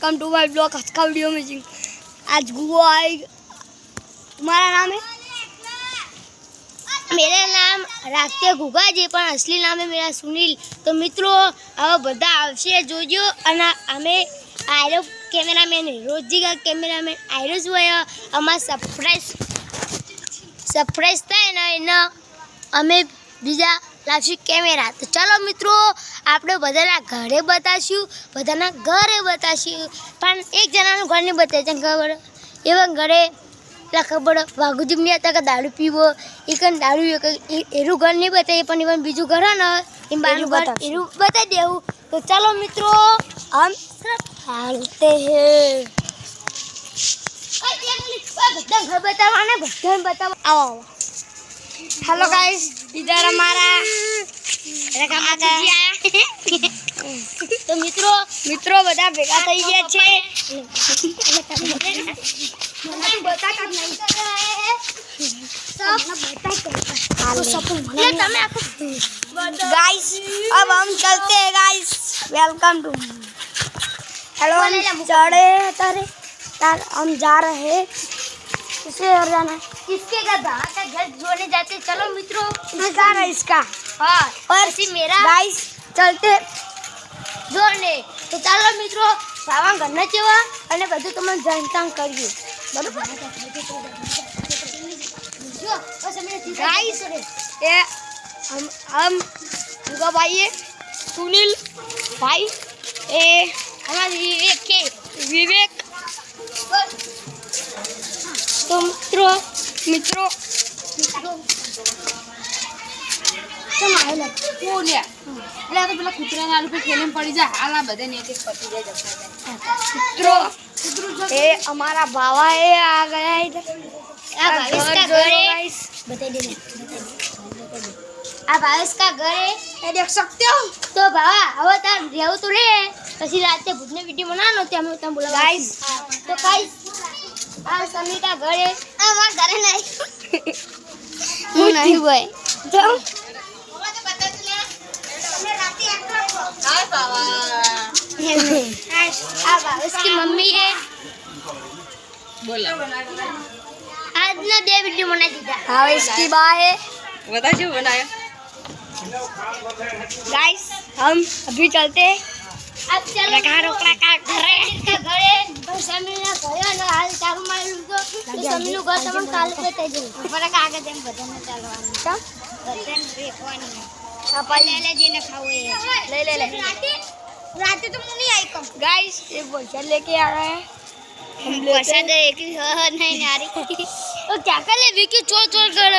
Welcome to my blog. आज का video में आज गुआ आई। तुम्हारा नाम है? मेरा नाम राखते गुगा जी, पर असली नाम है मेरा सुनील। तो मित्रों હવે બધા આવશે જોજો। અને અમે આયરો કેમેરામેન રોજી का કેમેરામેન આયરો જોયા અમાર સરપ્રાઈઝ થાય ને એના અમે બીજા લાવશું કેમેરા। તો ચાલો મિત્રો આપણે બધાના ઘરે બતાવશું, બધાના ઘરે બતાવશું, પણ એક જણાનું ઘર નહીં બતાવે છે ખબર એવા ઘરે ખબર વાઘુજી નહીં હતા કે દારૂ પીવો એ કઈ દારૂ એનું ઘર નહીં બતાવીએ, પણ એવન બીજું ઘર ને એ બારું ઘર એનું બતાવી દેવું। તો ચાલો મિત્રો हम हालते हैं घर बतावाना બધા बताओ। आओ हेलो गाइस, इधर हमारा तो મિત્રો બધા ભેગા થઈ ગયા છે। गाइस अब हम चलते हैं गाइस। Welcome to hello. चढ़े तार हम जा रहे हैं। किसे और जाना है? किसके का घर जोड़ने जाते। चलो मित्रों जा रहा है इसका। हाँ और मेरा गाइस चलते जोड़ने। तो चलो मित्रों सावा घरना चेवा અને બધું તમને જાણતા કરીએ બરોબર। गाइस ये हम गुगा भाई है, सुनील भाई ए हमारा विवेक। तो मित्रों तो पेला कुतरा आलू पे खेलने पड़ी जाए आला बदे ने एक पति जाए मित्रों ये हमारा बाबा है आ गया इधर। इसका घर है, बता दे आ भाई इसका घर है, ये देख सकते हो। तो बाबा હવે તાર રહેવું તો રે, પછી રાતે ભૂતને વિડિયો બનાવવાનો તે અમે તમને બોલાવા। ગાઈસ તો ગાઈસ આ સમી का घर है। आ मां घरे नहीं હું નહીં ભાઈ તો हाय बाबा आ बाबा इसकी मम्मी है। बोला आज ना दे वीडियो बना दीदा। हाँ इसकी माँ है। बता जो बनाया। गाइस हम अभी चलते हैं। अब चलो का घर है, इसका घर है। बस हमें ना भयो ना हाल चालू मारू तो समीनु घर तमन काल पे तेज पर कागे देम बदन चालवानी तो बदन रेखवानी पहले ले जेने खावे ले राते तो मुनी आई कम। गाइस ये पैसा लेके आ रहा है। हम पैसा दे कि नहीं नारी तो क्या कर ले विकी चोर कर